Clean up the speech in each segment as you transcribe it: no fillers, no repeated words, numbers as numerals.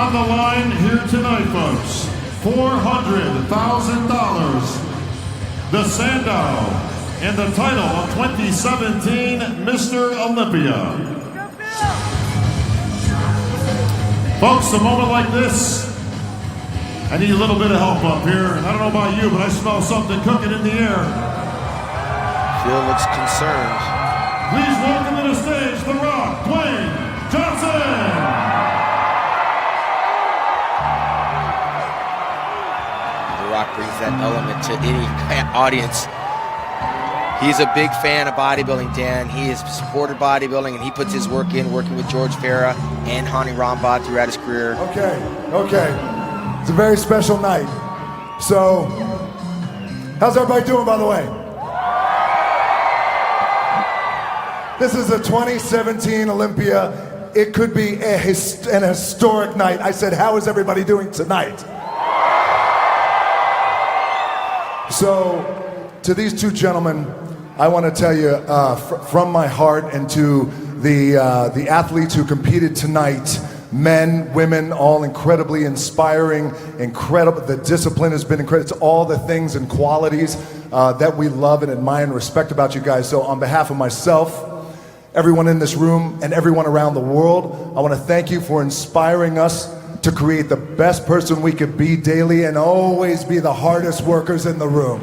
On the line here tonight, folks, $400,000. The Sandow and the title of 2017 Mr. Olympia. Folks, a moment like this, I need a little bit of help up here. I don't know about you, but I smell something cooking in the air. Phil looks concerned. Please welcome to the stage, The Rock, Dwayne Johnson. The Rock brings that element to any audience. He's a big fan of bodybuilding, Dan. He has supported bodybuilding, and he puts his work in, working with George Farah and Hani Rambod throughout his career. Okay. It's a very special night. So, how's everybody doing, by the way? This is a 2017 Olympia. It could be an historic night. I said, how is everybody doing tonight? So, to these two gentlemen, I want to tell you from my heart, and to the athletes who competed tonight, men, women, all incredibly inspiring, incredible. The discipline has been incredible. It's all the things and qualities that we love and admire and respect about you guys. So on behalf of myself, everyone in this room, and everyone around the world, I want to thank you for inspiring us to create the best person we could be daily and always be the hardest workers in the room.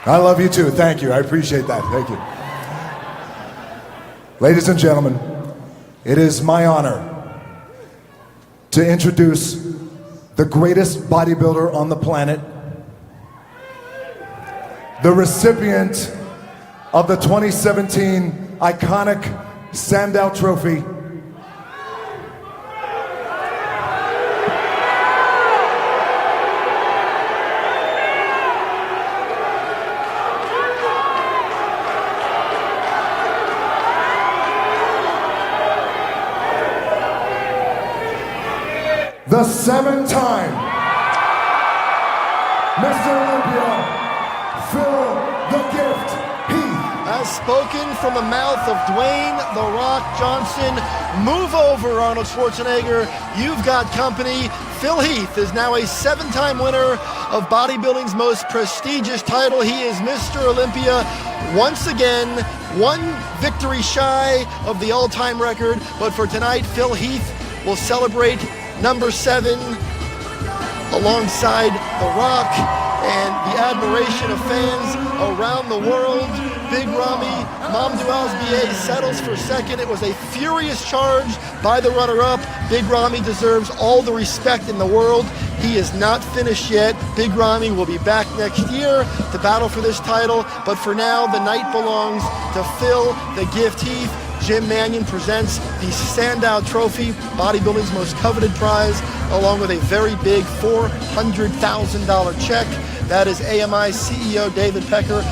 I love you too. Thank you. I appreciate that. Thank you. Ladies and gentlemen, it is my honor to introduce the greatest bodybuilder on the planet, the recipient of the 2017 iconic Sandow Trophy, the 7-time Mr. Olympia, Phil the Gift Heath. As spoken from the mouth of Dwayne "The Rock" Johnson. Move over, Arnold Schwarzenegger. You've got company. Phil Heath is now a 7-time winner of bodybuilding's most prestigious title. He is Mr. Olympia. Once again, one victory shy of the all-time record. But for tonight, Phil Heath will celebrate number 7 alongside The Rock, and the admiration of fans around the world. Big Ramy Mamdouaz BA settles for second. It was a furious charge by the runner-up. Big Ramy deserves all the respect in the world. He is not finished yet. Big Ramy will be back next year to battle for this title, but for now, the night belongs to Phil the Gift Heath. Jim Mannion presents the Sandow Trophy, bodybuilding's most coveted prize, along with a very big $400,000 check. That is AMI CEO David Pecker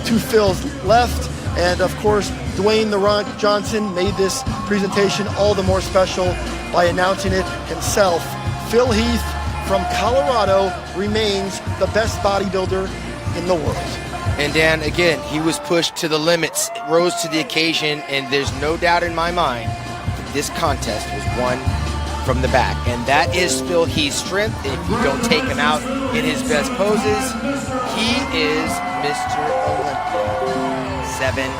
to Phil's left. And of course, Dwayne "The Rock" Johnson made this presentation all the more special by announcing it himself. Phil Heath from Colorado remains the best bodybuilder in the world. And Dan, again, he was pushed to the limits, rose to the occasion, and there's no doubt in my mind that this contest was won from the back. And that is Phil Heath's strength. If you don't take him out in his best poses, he is Mr. Olympia 7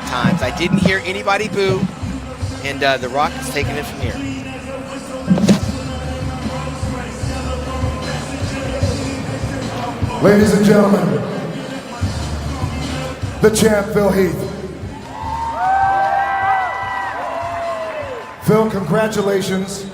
times. I didn't hear anybody boo, and The Rock is taking it from here. Ladies and gentlemen, the champ, Phil Heath. Phil, congratulations.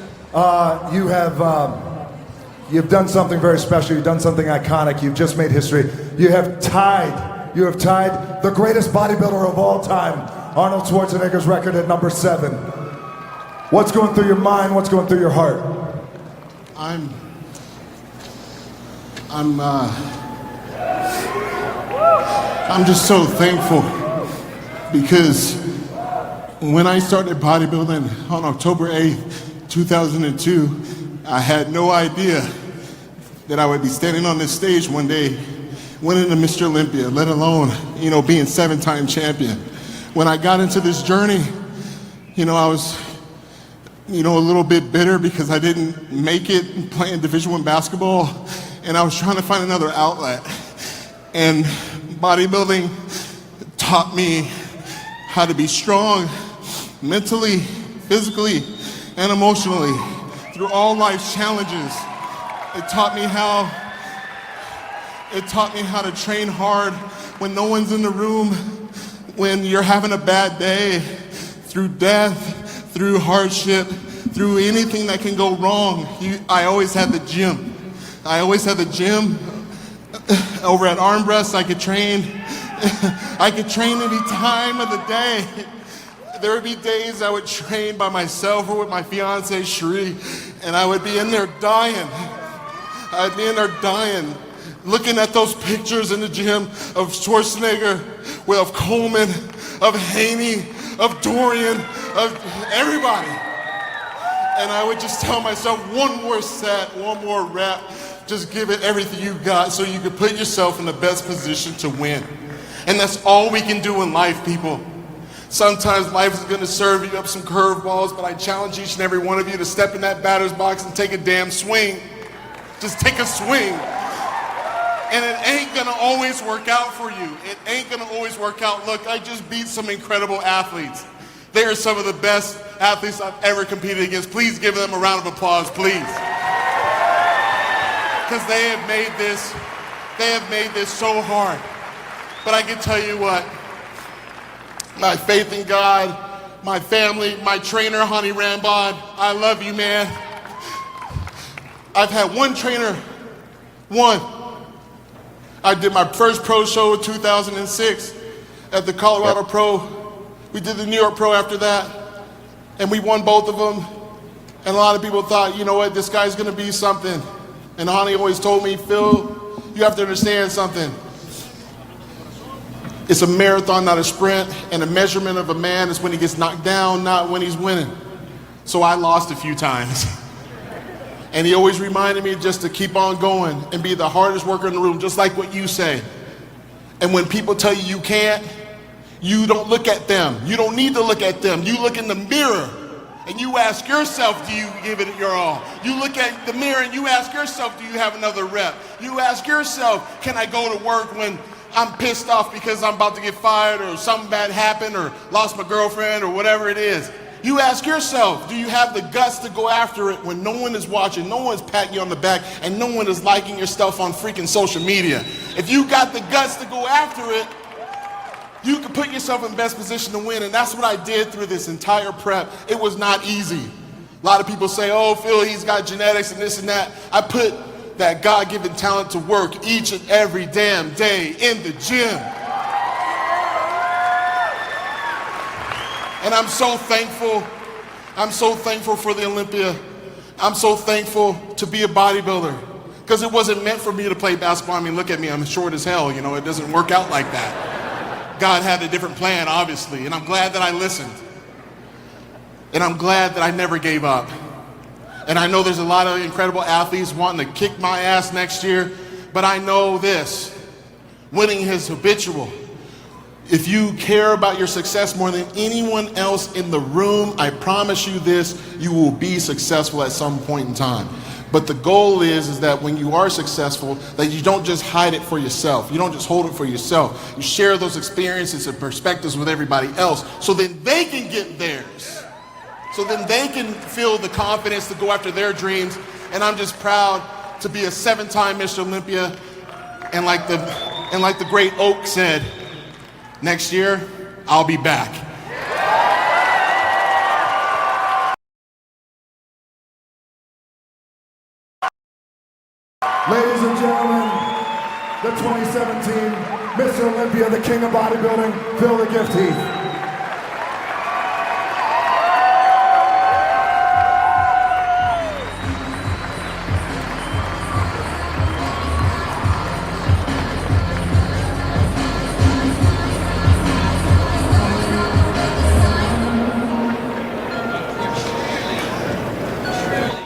You've done something very special. You've done something iconic. You've just made history. You have tied the greatest bodybuilder of all time, Arnold Schwarzenegger's record at number 7. What's going through your mind? What's going through your heart? I'm just so thankful, because when I started bodybuilding on October 8th, 2002, I had no idea that I would be standing on this stage one day winning a Mr. Olympia, let alone, being 7-time champion. when I got into this journey, you know, I was, you know, a little bit bitter because I didn't make it playing Division I basketball, and I was trying to find another outlet. And bodybuilding taught me how to be strong mentally, physically, and emotionally through all life's challenges. It taught me how to train hard when no one's in the room, when you're having a bad day, through death, through hardship, through anything that can go wrong. I always had the gym. I always had the gym. Over at Arm Breast, I could train. I could train any time of the day. There would be days I would train by myself or with my fiance, Cherie, and I would be in there dying. I'd be in there dying, looking at those pictures in the gym of Schwarzenegger, of Coleman, of Haney, of Dorian, of everybody. And I would just tell myself, one more set, one more rep, just give it everything you got so you can put yourself in the best position to win. And that's all we can do in life, people. Sometimes life is going to serve you up some curveballs, but I challenge each and every one of you to step in that batter's box and take a damn swing. Just take a swing. And it ain't going to always work out for you. It ain't going to always work out. Look, I just beat some incredible athletes. They are some of the best athletes I've ever competed against. Please give them a round of applause, please. Because they have made this so hard. But I can tell you what, my faith in God, my family, my trainer, Honey Rambod, I love you, man. I've had one trainer, one. I did my first pro show in 2006 at the Colorado Pro. We did the New York Pro after that, and we won both of them. And a lot of people thought, you know what, this guy's gonna be something. And Honey always told me, Phil, you have to understand something. It's a marathon, not a sprint, and a measurement of a man is when he gets knocked down, not when he's winning. So I lost a few times. And he always reminded me just to keep on going and be the hardest worker in the room, just like what you say. And when people tell you you can't, you don't look at them. You don't need to look at them. You look in the mirror and you ask yourself, do you give it your all? You look at the mirror and you ask yourself, do you have another rep? You ask yourself, can I go to work when I'm pissed off because I'm about to get fired or something bad happened or lost my girlfriend or whatever it is? You ask yourself, do you have the guts to go after it when no one is watching, no one's patting you on the back, and no one is liking your stuff on freaking social media? If you got the guts to go after it, you can put yourself in the best position to win, and that's what I did through this entire prep. It was not easy. A lot of people say, oh, Phil, he's got genetics and this and that. I put that God-given talent to work each and every damn day in the gym. And I'm so thankful. I'm so thankful for the Olympia. I'm so thankful to be a bodybuilder because it wasn't meant for me to play basketball. I mean, look at me, I'm short as hell. You know, it doesn't work out like that. God had a different plan, obviously, and I'm glad that I listened. And I'm glad that I never gave up. And I know there's a lot of incredible athletes wanting to kick my ass next year, but I know this, winning is habitual. If you care about your success more than anyone else in the room, I promise you this, you will be successful at some point in time. But the goal is that when you are successful, that you don't just hide it for yourself. You don't just hold it for yourself. You share those experiences and perspectives with everybody else so then they can get theirs. So then they can feel the confidence to go after their dreams. And I'm just proud to be a 7-time Mr. Olympia. And like the great Oak said, next year, I'll be back. Ladies and gentlemen, the 2017 Mr. Olympia, the king of bodybuilding, Phil the Gift Heath.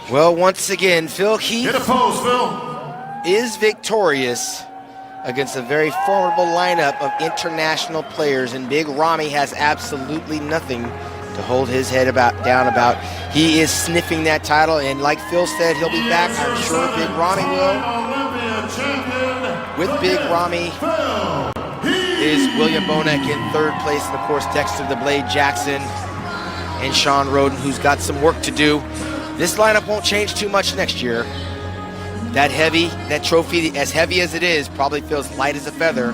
Well, once again, Phil Heath Get a pose, Phil. is victorious against a very formidable lineup of international players, and Big Ramy has absolutely nothing to hold his head down about. He is sniffing that title, and like Phil said, he'll be back. I'm sure Big Ramy will. With Big Ramy is William Bonek in third place, and of course Dexter the Blade Jackson and Sean Roden, who's got some work to do. This lineup won't change too much next year. That trophy, as heavy as it is, probably feels light as a feather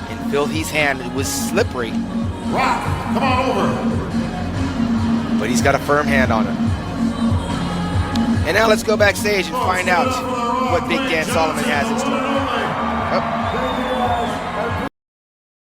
in Phil Heath's hand. It was slippery. Rock, come on over. But he's got a firm hand on it. And now let's go backstage and find out what Big Dan Solomon has in store.